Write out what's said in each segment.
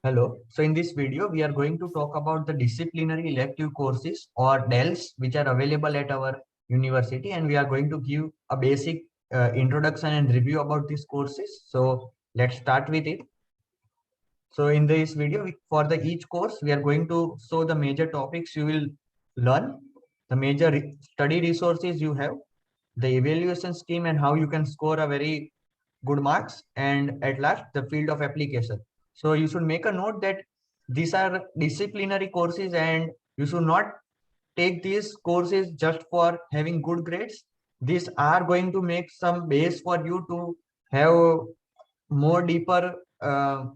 Hello. So in this video, we are going to talk about the disciplinary elective courses or DELs, which are available at our university, and we are going to give a basic introduction and review about these courses. So let's start with it. So in this video, for the each course, we are going to show the major topics you will learn, the major study resources you have, the evaluation scheme, and how you can score a very good marks, and at last the field of application. So you should make a note that these are disciplinary courses and you should not take these courses just for having good grades. These are going to make some base for you to have more deeper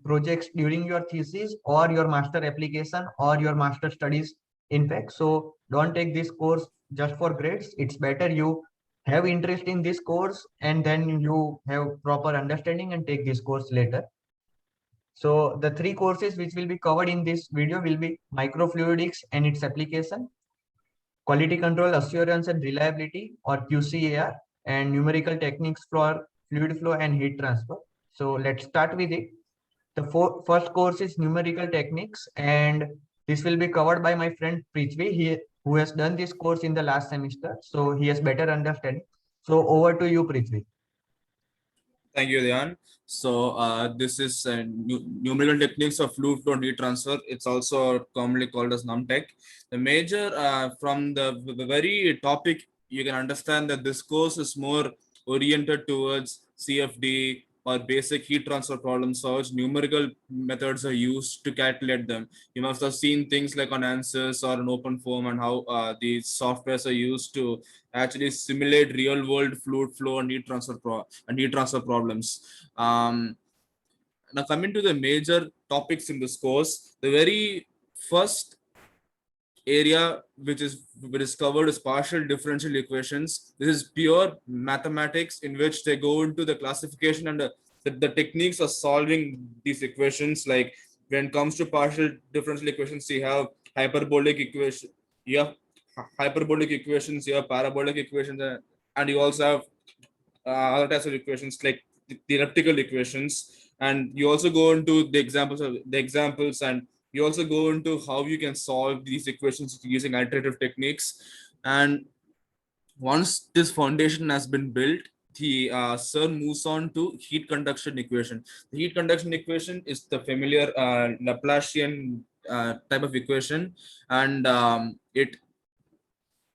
projects during your thesis or your master application or your master studies, in fact. So don't take this course just for grades. It's better you have interest in this course and then you have proper understanding and take this course later. So the three courses which will be covered in this video will be microfluidics and its application, quality control assurance and reliability or QCAR, and numerical techniques for fluid flow and heat transfer. So let's start with it. The first course is numerical techniques, and this will be covered by my friend Prithvi, who has done this course in the last semester. So he has better understanding. So over to you, Prithvi. Thank you, Dian. So this is numerical techniques of fluid flow and heat transfer. It's also commonly called as NumTech. The major from the very topic, you can understand that this course is more oriented towards CFD or basic heat transfer problem solves. Numerical methods are used to calculate them. You must have seen things like on ANSYS or an OpenFOAM and how these softwares are used to actually simulate real world fluid flow and heat transfer problems. Now coming to the major topics in this course, the very first area which is covered is partial differential equations. This is pure mathematics in which they go into the classification and the techniques of solving these equations. Like when it comes to partial differential equations, you have hyperbolic equation, you have hyperbolic equations, you have parabolic equations, and you also have other types of equations like the elliptical equations. And you also go into the examples, and you also go into how you can solve these equations using iterative techniques. And once this foundation has been built, the sir moves on to heat conduction equation. The heat conduction equation is the familiar Laplacian type of equation, and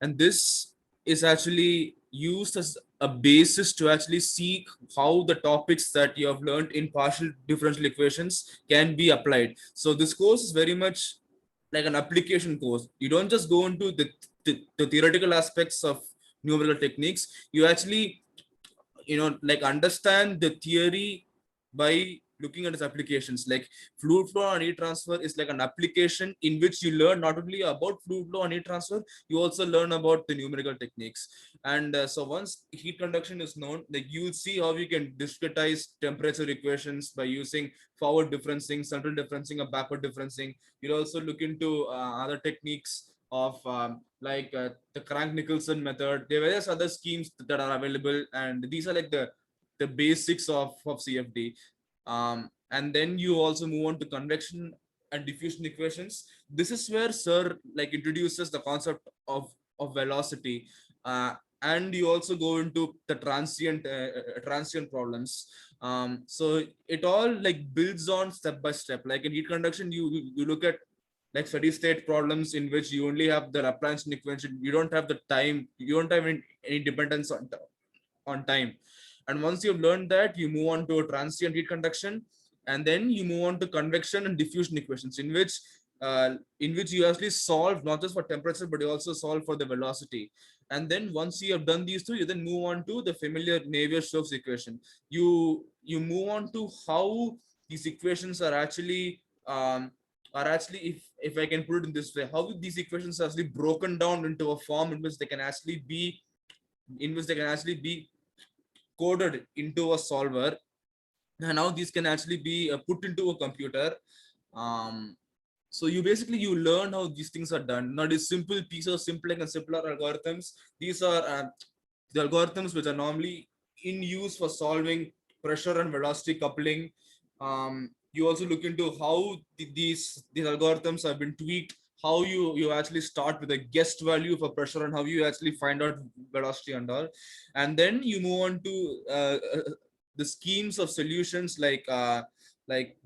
this is actually used as a basis to actually see how the topics that you have learned in partial differential equations can be applied. So this course is very much like an application course. You don't just go into the theoretical aspects of numerical techniques. You actually like understand the theory by looking at its applications. Like fluid flow and heat transfer is like an application in which you learn not only about fluid flow and heat transfer, you also learn about the numerical techniques. And so once heat conduction is known, like you'll see how you can discretize temperature equations by using forward differencing, central differencing, or backward differencing. You'll also look into other techniques of the Crank-Nicholson method. There are various other schemes that are available, and these are like the basics of CFD. And then you also move on to convection and diffusion equations. This is where Sir like introduces the concept of velocity, and you also go into the transient problems. So it all like builds on step by step. Like in heat conduction, you look at like steady state problems in which you only have the Laplacian equation. You don't have the time. You don't have any dependence on time. And once you've learned that, you move on to a transient heat conduction, and then you move on to convection and diffusion equations, in which you actually solve not just for temperature but you also solve for the velocity. And then once you have done these two, you then move on to the familiar Navier-Stokes equation. You move on to how these equations are actually, if I can put it in this way, how these equations are actually broken down into a form in which they can actually be coded into a solver, and now these can actually be put into a computer. So you learn how these things are done. Not these simple pieces of simpler and simpler algorithms. These are the algorithms which are normally in use for solving pressure and velocity coupling, You also look into how these algorithms have been tweaked, how you actually start with a guessed value for pressure and how you actually find out velocity and all, and then you move on to the schemes of solutions like the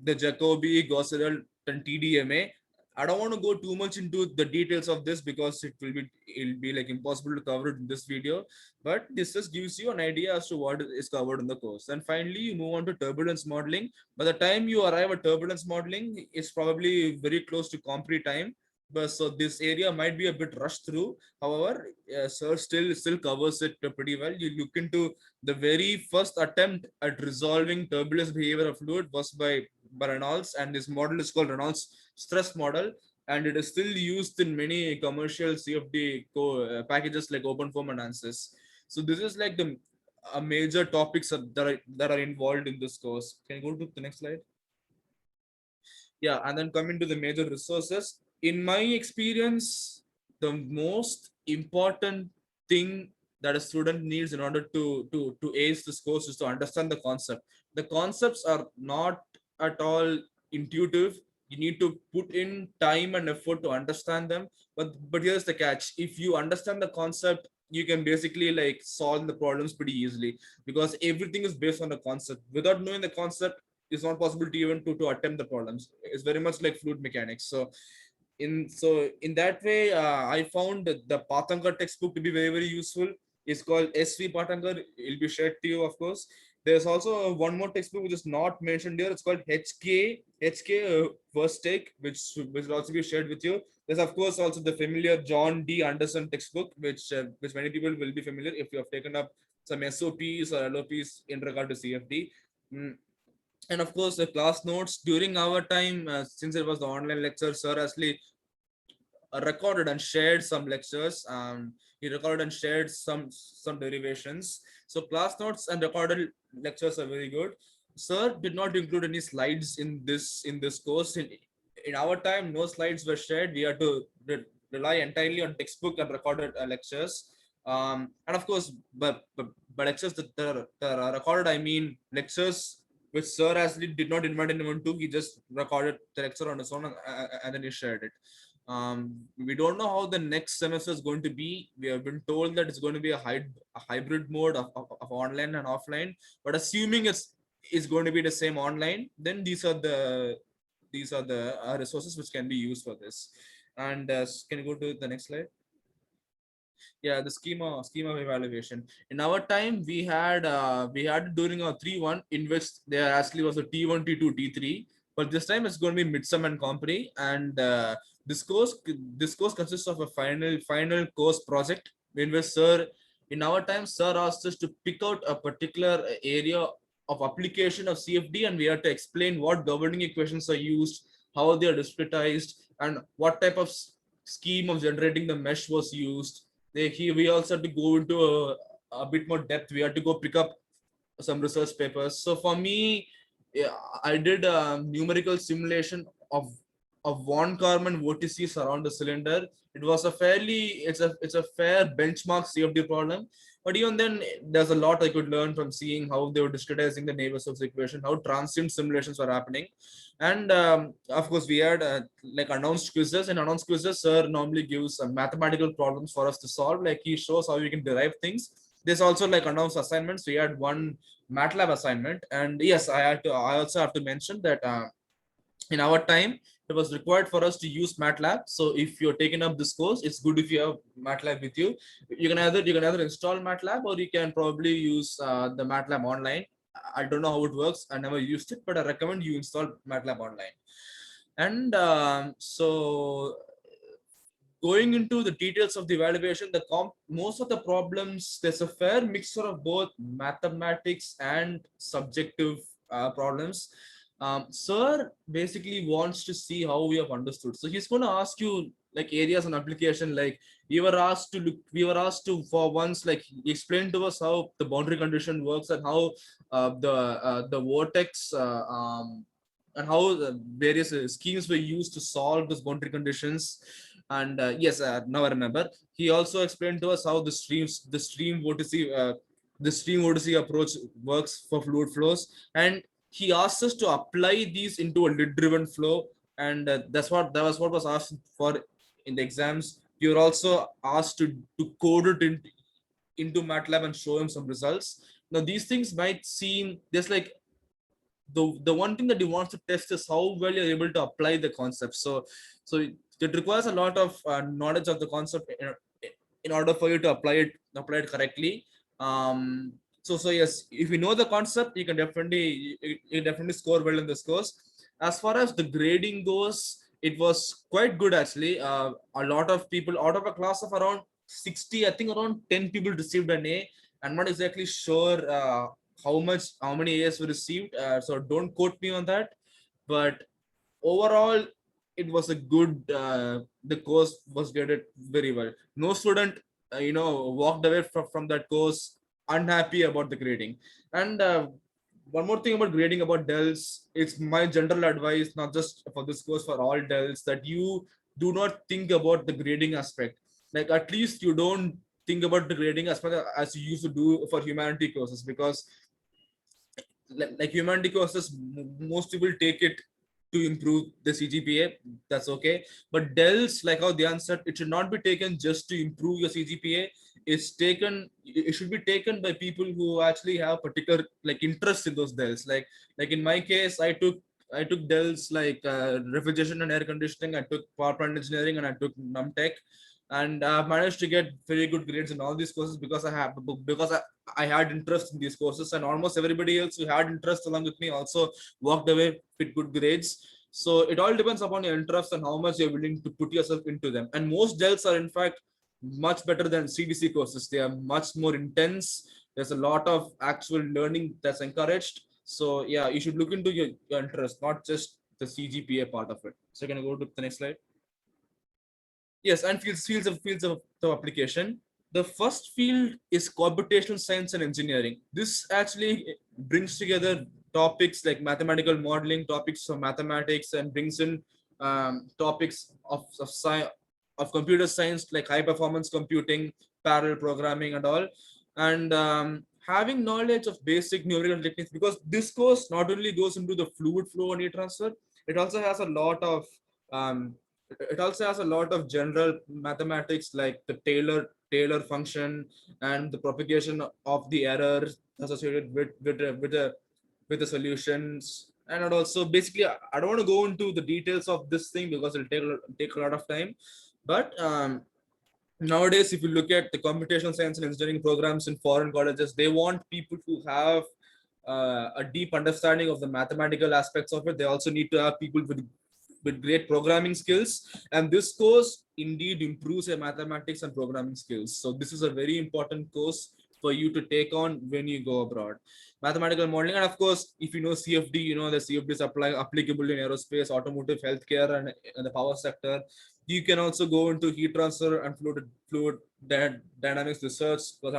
Jacobi, Gauss Seidel, and TDMA. I don't want to go too much into the details of this because it'll be like impossible to cover it in this video, but this just gives you an idea as to what is covered in the course. And finally, you move on to turbulence modeling. By the time you arrive at turbulence modeling, it's probably very close to compre time. But so this area might be a bit rushed through. However, sir still covers it pretty well. You look into the very first attempt at resolving turbulence behavior of fluid was by Reynolds, and this model is called Reynolds stress model, and it is still used in many commercial CFD packages like OpenFOAM and ANSYS. So this is like the major topics that are involved in this course. Can you go to the next slide? Yeah, and then coming to the major resources. In my experience, the most important thing that a student needs in order to ace this course is to understand the concept. The concepts are not at all intuitive. You need to put in time and effort to understand them. But here's the catch: if you understand the concept, you can basically like solve the problems pretty easily, because everything is based on the concept. Without knowing the concept, it's not possible to even to attempt the problems. It's very much like fluid mechanics. So in that way, I found the Pathankar textbook to be very useful. It's called SV Pathankar. It'll be shared to you, of course. There's also one more textbook which is not mentioned here. It's called HK First Take, which will also be shared with you. There's of course also the familiar John D. Anderson textbook, which many people will be familiar if you have taken up some SOPs or LOPs in regard to CFD. And of course, the class notes during our time, since it was the online lecture, Sir actually recorded and shared some lectures. He recorded and shared some derivations. So class notes and recorded lectures are very good. Sir did not include any slides in this course. In our time, no slides were shared. We had to rely entirely on textbook and recorded lectures. And of course, but lectures that are recorded, I mean lectures which Sir actually did not invite anyone to. He just recorded the lecture on his own, and then he shared it. We don't know how the next semester is going to be. We have been told that it's going to be a hybrid mode of online and offline, but assuming it's going to be the same online, then these are the resources which can be used for this. And can you go to the next slide? Yeah, the schema of evaluation. In our time, we had during our 3-1, in which there actually was a T1, T2, T3, but this time it's going to be midsum and compre. And this course consists of a final course project, in which in our time, sir asked us to pick out a particular area of application of CFD, and we had to explain what governing equations are used, how they are discretized, and what type of scheme of generating the mesh was used. We also had to go into a bit more depth. We had to go pick up some research papers. So for me, yeah, I did a numerical simulation of von Karman vortices around the cylinder. It's a fair benchmark CFD problem. But even then, there's a lot I could learn from seeing how they were discretizing the Navier-Stokes equation, how transient simulations were happening. And of course, we had like announced quizzes. In announced quizzes, sir normally gives mathematical problems for us to solve. Like he shows how you can derive things. There's also like announced assignments. We had one MATLAB assignment, and yes, I also have to mention that in our time it was required for us to use MATLAB. So if you're taking up this course, it's good if you have MATLAB with you. You can either install MATLAB, or you can probably use the MATLAB online. I don't know how it works. I never used it, but I recommend you install MATLAB online. And so going into the details of the evaluation, most of the problems, there's a fair mixture of both mathematics and subjective problems. Sir basically wants to see how we have understood. So he's going to ask you like areas and application. Like we were asked to for once like explain to us how the boundary condition works, and how the vortex and how the various schemes were used to solve those boundary conditions. And yes, now I remember. He also explained to us how the stream vortice approach works for fluid flows, and he asked us to apply these into a lid driven flow, and that was what was asked for in the exams. You're also asked to code it into MATLAB and show him some results. Now these things might seem just like the one thing that he wants to test is how well you're able to apply the concept. So it requires a lot of knowledge of the concept in order for you to apply it correctly. So yes, if you know the concept, you can definitely score well in this course. As far as the grading goes, it was quite good actually. A lot of people out of a class of around 60, I think around 10 people received an A. I'm not exactly sure how many A's were received, so don't quote me on that, but overall it was a good the course was graded very well. No student walked away from that course unhappy about the grading. And one more thing about grading about DELs, it's my general advice, not just for this course, for all DELs, that you do not think about the grading aspect. Like at least you don't think about the grading aspect as you used to do for humanity courses, because like humanity courses, most people take it to improve the CGPA. That's okay. But DELs, like how they answered, it should not be taken just to improve your CGPA. It should be taken by people who actually have particular like interest in those DELs. Like in my case, I took DELs like refrigeration and air conditioning. I took power plant engineering, and I took NumTech, and I managed to get very good grades in all these courses because I had interest in these courses, and almost everybody else who had interest along with me also walked away with good grades. So it all depends upon your interest and how much you're willing to put yourself into them. And most DELs are in fact much better than CDC courses. They are much more intense. There's a lot of actual learning that's encouraged. So yeah, you should look into your interest, not just the CGPA part of it. So can I go to the next slide? Yes, and fields of application. The first field is computational science and engineering. This actually brings together topics like mathematical modeling, topics of mathematics, and brings in topics of computer science like high performance computing, parallel programming, and all. And having knowledge of basic numerical techniques, because this course not only goes into the fluid flow and heat transfer, it also has a lot of um, it also has a lot of general mathematics like the Taylor function and the propagation of the errors associated with the solutions. And it also basically, I don't want to go into the details of this thing because it'll take a lot of time. But nowadays, if you look at the computational science and engineering programs in foreign colleges, they want people who have a deep understanding of the mathematical aspects of it. They also need to have people with great programming skills, and this course indeed improves your mathematics and programming skills. So this is a very important course for you to take on when you go abroad. Mathematical modeling, and of course, if you know CFD, you know the CFD is applicable in aerospace, automotive, healthcare, and the power sector. You can also go into heat transfer and fluid dynamics research, because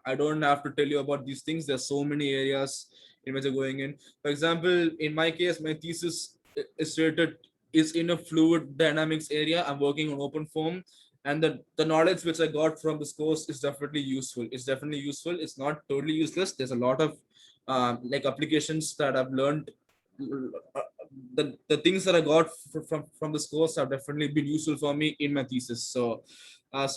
I don't have to tell you about these things. There's so many areas in which you're going in. For example, in my case, my thesis is related is in a fluid dynamics area. I'm working on open form, and the knowledge which I got from this course is definitely useful. It's definitely useful. It's not totally useless. There's a lot of like applications that I've learned. The things that I got from this course have definitely been useful for me in my thesis. So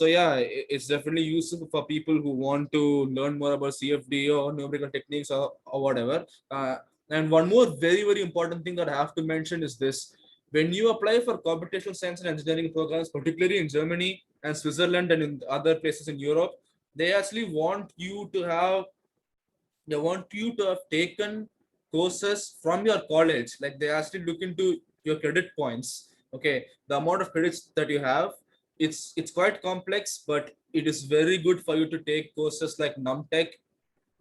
yeah, it's definitely useful for people who want to learn more about CFD or numerical techniques or whatever. And one more very important thing that I have to mention is this: when you apply for computational science and engineering programs, particularly in Germany and Switzerland and in other places in Europe, they actually want you to have taken courses from your college. Like they actually look into your credit points. Okay, the amount of credits that you have, it's quite complex, but it is very good for you to take courses like NumTech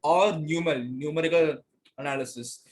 or numerical analysis.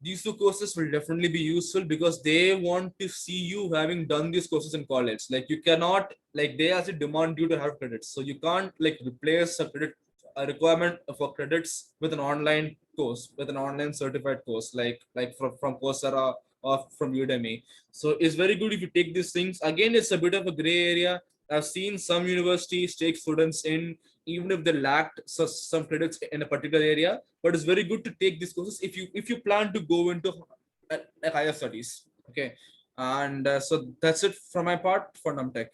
These two courses will definitely be useful because they want to see you having done these courses in college. Like you cannot, like they actually demand you to have credits, so you can't like replace a requirement for credits with an online course, with an online certified course like from Coursera or from Udemy. So it's very good if you take these things. Again, it's a bit of a gray area. I've seen some universities take students in even if they lacked some credits in a particular area. But it's very good to take these courses if you plan to go into higher studies. Okay, and so that's it from my part for Numtech.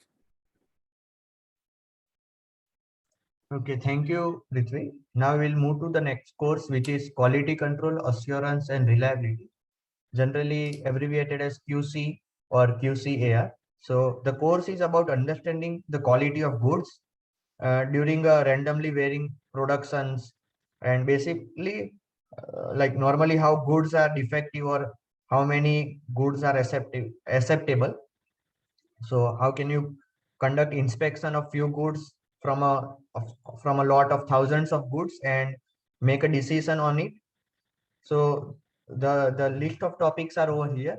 Okay, thank you, Prithvi. Now we'll move to the next course, which is Quality Control, Assurance and Reliability, generally abbreviated as QC or QCAR. So the course is about understanding the quality of goods during a randomly varying productions, and basically like normally how goods are defective or how many goods are acceptable. So how can you conduct inspection of few goods from a lot of thousands of goods and make a decision on it? So the list of topics are over here,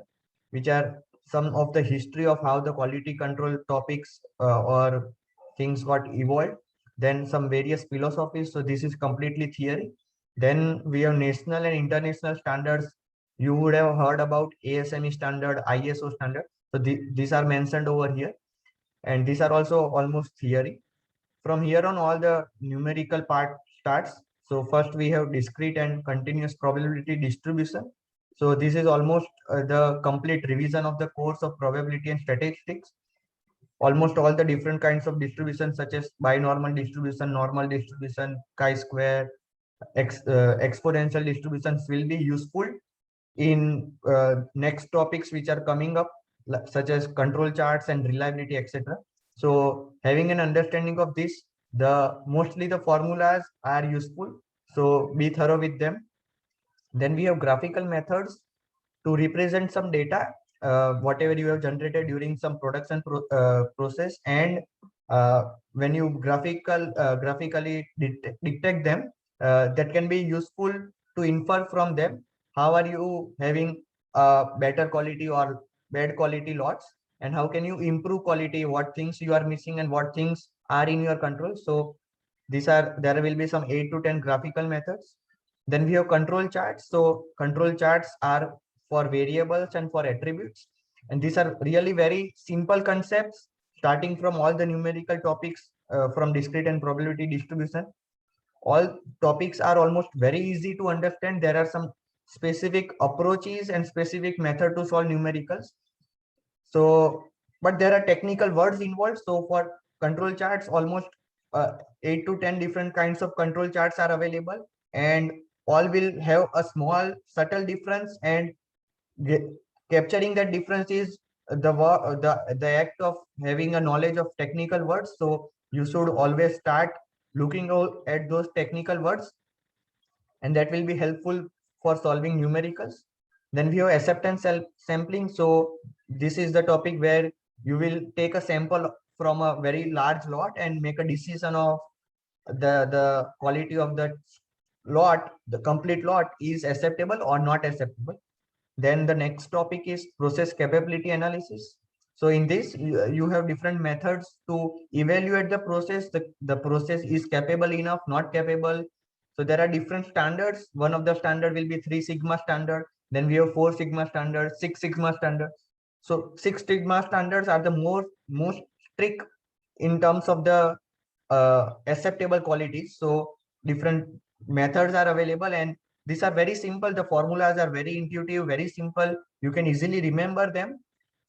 which are some of the history of how the quality control topics or things got evolved. Then some various philosophies. So this is completely theory. Then we have national and international standards. You would have heard about ASME standard, ISO standard. So these are mentioned over here, and these are also almost theory. From here on, all the numerical part starts. So first we have discrete and continuous probability distribution. So this is almost the complete revision of the course of probability and statistics. Almost all the different kinds of distribution, such as binormal distribution, normal distribution, chi-square, exponential distributions will be useful in next topics which are coming up, such as control charts and reliability, etc. So having an understanding of this, the mostly the formulas are useful. So be thorough with them. Then we have graphical methods to represent some data, whatever you have generated during some production process, and when you graphically detect them, that can be useful to infer from them how are you having better quality or bad quality lots, and how can you improve quality, what things you are missing and what things are in your control. So there will be some 8 to 10 graphical methods. Then we have control charts. So control charts are for variables and for attributes, and these are really very simple concepts, starting from all the numerical topics, from discrete and probability distribution. All topics are almost very easy to understand. There are some specific approaches and specific method to solve numericals. So but there are technical words involved. So for control charts, almost 8 to 10 different kinds of control charts are available, and all will have a small subtle difference, and capturing that difference is the act of having a knowledge of technical words. So you should always start looking at those technical words, and that will be helpful for solving numericals. Then we have acceptance sampling. So this is the topic where you will take a sample from a very large lot and make a decision of the quality of that lot, the complete lot is acceptable or not acceptable. Then the next topic is process capability analysis. So in this, you have different methods to evaluate the process. The process is capable enough, not capable. So there are different standards. One of the standard will be 3 sigma standard. Then we have 4 sigma standard, 6 sigma standard. So 6 sigma standards are the most strict in terms of the acceptable qualities. So different methods are available, and these are very simple. The formulas are very intuitive, very simple. You can easily remember them.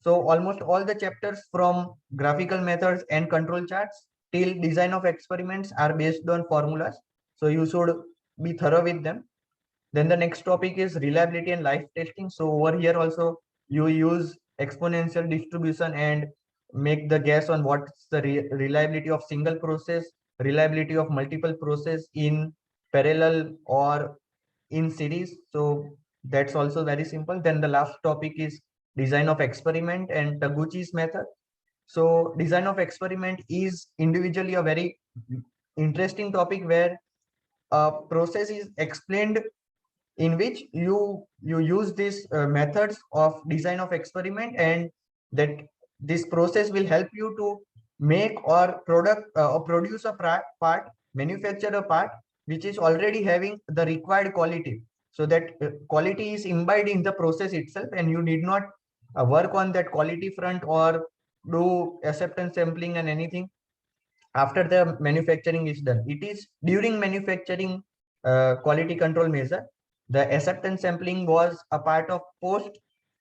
So almost all the chapters from graphical methods and control charts till design of experiments are based on formulas. So you should be thorough with them. Then the next topic is reliability and life testing. So over here also you use exponential distribution and make the guess on what's the reliability of single process, reliability of multiple process in parallel or in series. So that's also very simple. Then the last topic is design of experiment and Taguchi's method. So design of experiment is individually a very interesting topic where a process is explained in which you use these methods of design of experiment, and that this process will help you to make or produce a part, manufacture a part which is already having the required quality. So that quality is imbibed in the process itself, and you need not work on that quality front or do acceptance sampling and anything after the manufacturing is done. It is during manufacturing quality control measure. The acceptance sampling was a part of post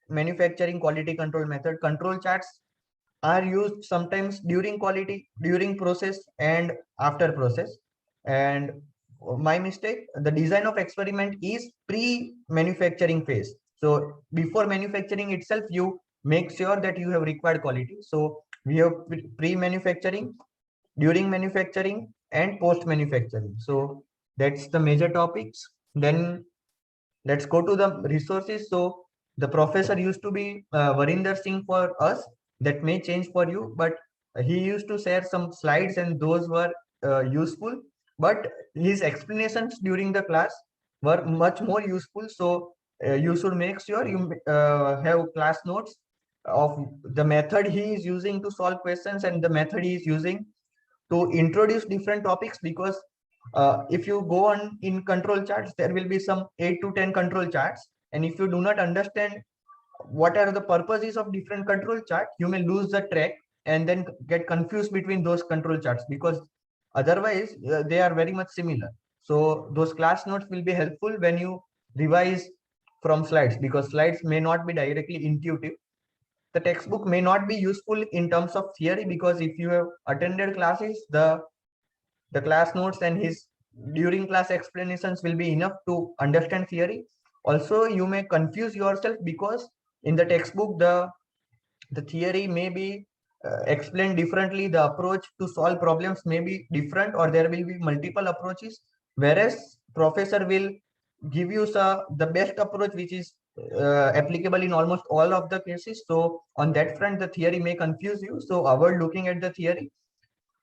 manufacturing quality control method. Control charts are used sometimes during quality, during process, and after process. And my mistake, the design of experiment is pre-manufacturing phase. So before manufacturing itself, you make sure that you have required quality. So we have pre-manufacturing, during manufacturing, and post-manufacturing. So that's the major topics. Then let's go to the resources. So the professor used to be Varinder Singh for us. That may change for you, but he used to share some slides and those were useful. But his explanations during the class were much more useful. So you should make sure you have class notes of the method he is using to solve questions and the method he is using to introduce different topics, because if you go on in control charts, there will be some 8 to 10 control charts. And if you do not understand what are the purposes of different control chart, you may lose the track and then get confused between those control charts, because otherwise they are very much similar. So those class notes will be helpful when you revise from slides, because slides may not be directly intuitive. The textbook may not be useful in terms of theory, because if you have attended classes, the class notes and his during class explanations will be enough to understand theory. Also, you may confuse yourself because in the textbook the theory may be explained differently, the approach to solve problems may be different, or there will be multiple approaches, whereas professor will give you the best approach which is applicable in almost all of the cases. So on that front, the theory may confuse you, so avoid looking at the theory,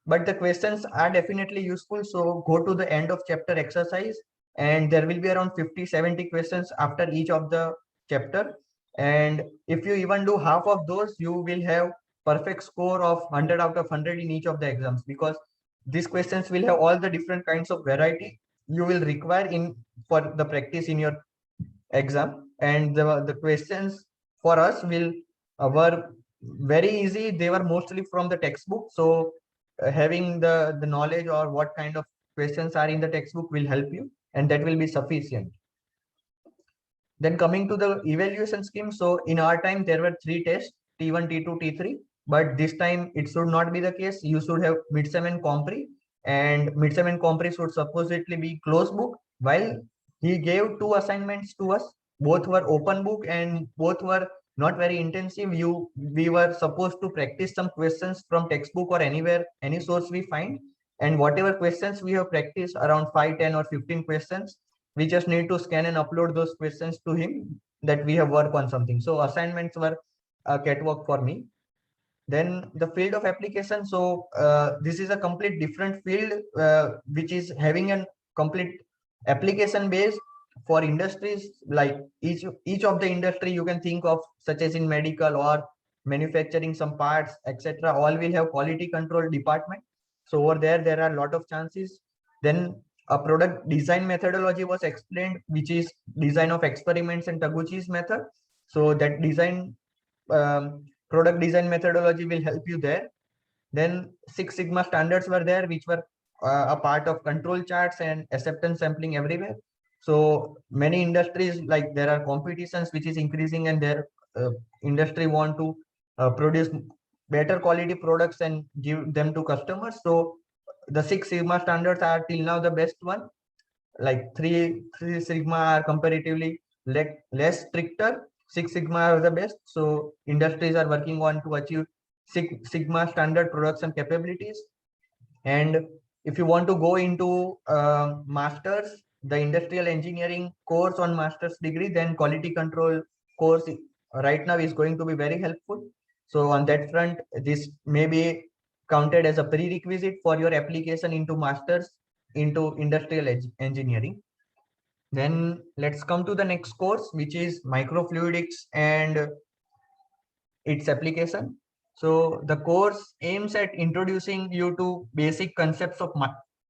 but the questions are definitely useful. So go to the end of chapter exercise, and there will be around 50-70 questions after each of the chapter. And if you even do half of those, you will have perfect score of 100 out of 100 in each of the exams, because these questions will have all the different kinds of variety you will require in for the practice in your exam. And the questions for us will were very easy. They were mostly from the textbook. So having the knowledge or what kind of questions are in the textbook will help you, and that will be sufficient. Then coming to the evaluation scheme. So in our time, there were 3 tests, T1, T2, T3. But this time it should not be the case. You should have midsem and compre, and midsem and compre should supposedly be closed book, while he gave 2 assignments to us. Both were open book and both were not very intensive. We were supposed to practice some questions from textbook or anywhere, any source we find. And whatever questions we have practiced, around 5, 10 or 15 questions, we just need to scan and upload those questions to him that we have worked on something. So assignments were a catwalk for me. Then the field of application. So this is a complete different field which is having a complete application base for industries. Like each of the industry you can think of, such as in medical or manufacturing some parts, etc., all will have quality control department. So over there are a lot of chances. Then a product design methodology was explained, which is design of experiments and Taguchi's method. So that design product design methodology will help you there. Then Six Sigma standards were there, which were a part of control charts and acceptance sampling everywhere. So many industries, like there are competitions which is increasing, and their industry want to produce better quality products and give them to customers. So the Six Sigma standards are till now the best one. Like three Sigma are comparatively less stricter. Six Sigma are the best. So industries are working on to achieve Six Sigma standard production capabilities. And if you want to go into masters, the industrial engineering course on master's degree, then quality control course right now is going to be very helpful. So on that front, this may be counted as a prerequisite for your application into masters into industrial engineering. Then let's come to the next course, which is microfluidics and its application. So the course aims at introducing you to basic concepts of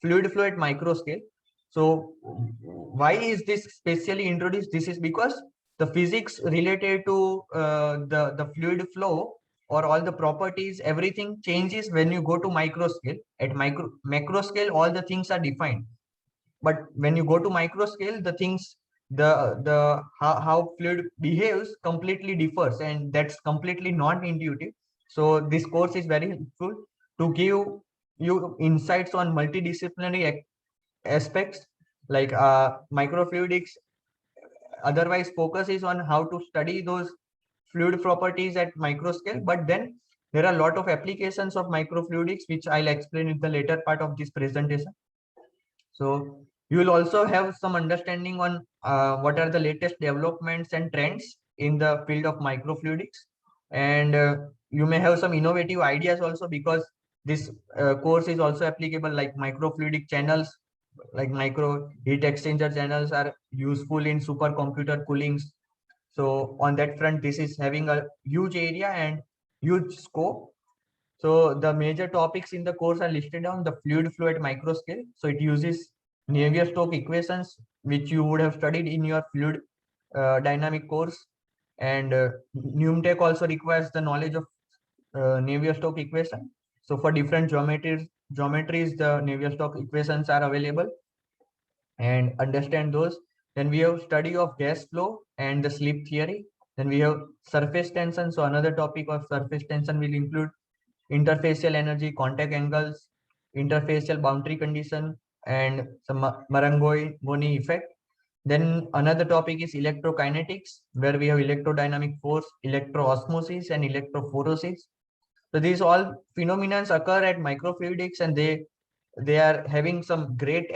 fluid microscale. So why is this specially introduced? This is because the physics related to the fluid flow or all the properties, everything changes when you go to micro scale. At macro scale, all the things are defined. But when you go to micro scale, the things, the how fluid behaves completely differs, and that's completely non-intuitive. So this course is very helpful to give you insights on multidisciplinary aspects, like microfluidics otherwise focuses on how to study those fluid properties at micro scale, but then there are a lot of applications of microfluidics which I'll explain in the later part of this presentation. So you will also have some understanding on what are the latest developments and trends in the field of microfluidics, and you may have some innovative ideas also, because this course is also applicable, like microfluidic channels, like micro heat exchanger channels are useful in supercomputer coolings. So on that front, this is having a huge area and huge scope. So the major topics in the course are listed down: the fluid flow at microscale. So it uses Navier-Stokes equations, which you would have studied in your fluid dynamic course. And NUMTech also requires the knowledge of Navier-Stokes equation. So for different geometries, the Navier-Stokes equations are available, and understand those. Then we have study of gas flow and the slip theory. Then we have surface tension. So another topic of surface tension will include interfacial energy, contact angles, interfacial boundary condition, and some Marangoni effect. Then another topic is electrokinetics, where we have electrodynamic force, electroosmosis, and electrophoresis. So these all phenomena occur at microfluidics, and they are having some great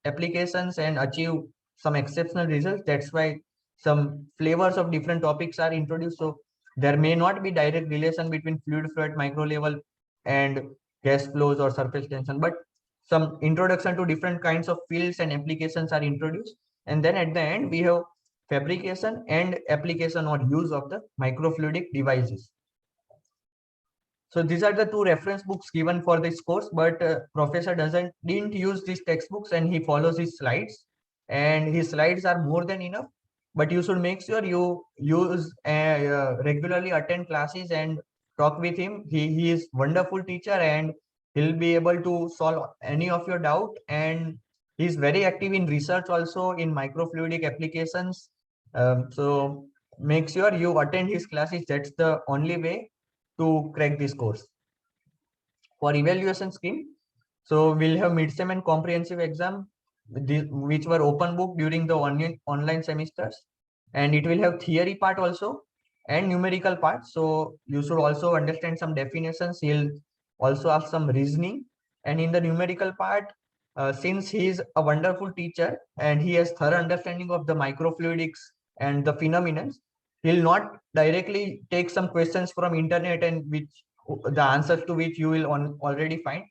applications and achieve some exceptional results. That's why some flavors of different topics are introduced. So there may not be direct relation between fluid flow at micro level and gas flows or surface tension, but some introduction to different kinds of fields and applications are introduced. And then at the end, we have fabrication and application or use of the microfluidic devices. So these are the two reference books given for this course, but professor didn't use these textbooks, and he follows his slides, and his slides are more than enough. But you should make sure you use regularly attend classes and talk with him. He is wonderful teacher, and he'll be able to solve any of your doubt. And he's very active in research also in microfluidic applications. So make sure you attend his classes. That's the only way to crack this course. For evaluation scheme, so we'll have midsem and comprehensive exam, which were open book during the online semesters, and it will have theory part also and numerical part. So you should also understand some definitions. He'll also have some reasoning, and in the numerical part, since he is a wonderful teacher and he has thorough understanding of the microfluidics and the phenomena, he'll not directly take some questions from internet and which the answers to which you will already find.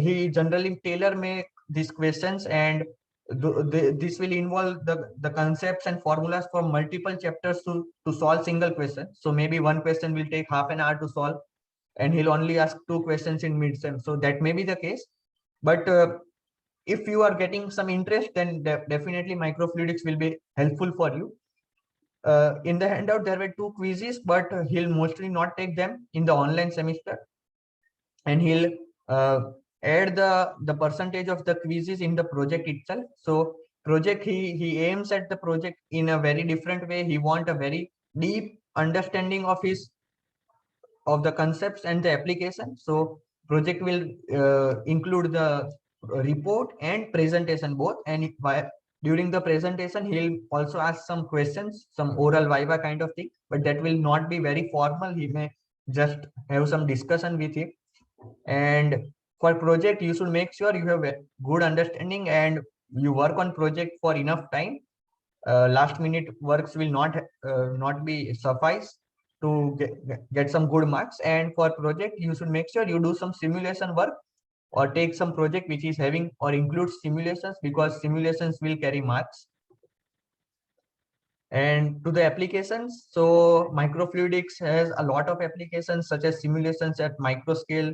He generally tailor make these questions, and this will involve the concepts and formulas from multiple chapters to solve single question. So maybe one question will take half an hour to solve, and he'll only ask two questions in mid-sem. So that may be the case. But if you are getting some interest, then definitely microfluidics will be helpful for you. In the handout, there were two quizzes, but he'll mostly not take them in the online semester, and he'll uh, add the percentage of the quizzes in the project itself. So project, he aims at the project in a very different way. He want a very deep understanding of the concepts and the application. So project will include the report and presentation both, and during the presentation he'll also ask some questions, some oral viva kind of thing, but that will not be very formal. He may just have some discussion with him. And for project, you should make sure you have a good understanding and you work on project for enough time. Last minute works will not be suffice to get some good marks. And for project, you should make sure you do some simulation work or take some project which is having or includes simulations, because simulations will carry marks. And to the applications, so microfluidics has a lot of applications such as simulations at micro scale,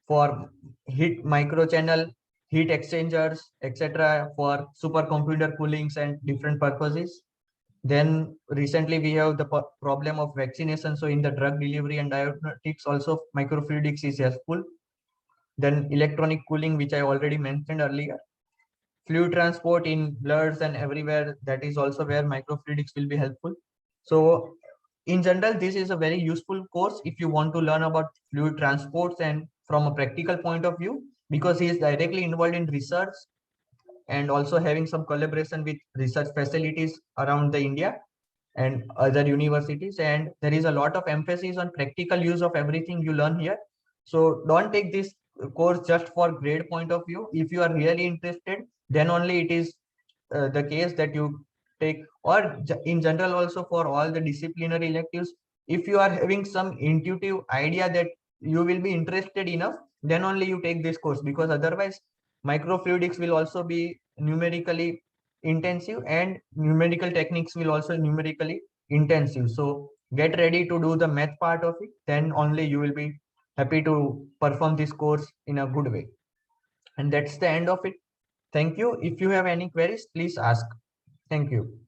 for heat microchannel, heat exchangers, etc., for supercomputer coolings and different purposes. Then recently we have the problem of vaccination. So in the drug delivery and diagnostics also microfluidics is helpful. Then electronic cooling, which I already mentioned earlier. Fluid transport in bloods and everywhere, that is also where microfluidics will be helpful. So in general, this is a very useful course if you want to learn about fluid transports and from a practical point of view, because he is directly involved in research and also having some collaboration with research facilities around the India and other universities. And there is a lot of emphasis on practical use of everything you learn here. So don't take this course just for grade point of view. If you are really interested, then only it is the case that you take, or in general also for all the disciplinary electives, if you are having some intuitive idea that you will be interested enough, then only you take this course, because otherwise microfluidics will also be numerically intensive and numerical techniques will also numerically intensive. So get ready to do the math part of it, then only you will be happy to perform this course in a good way. And that's the end of it. Thank you. If you have any queries, please ask. Thank you.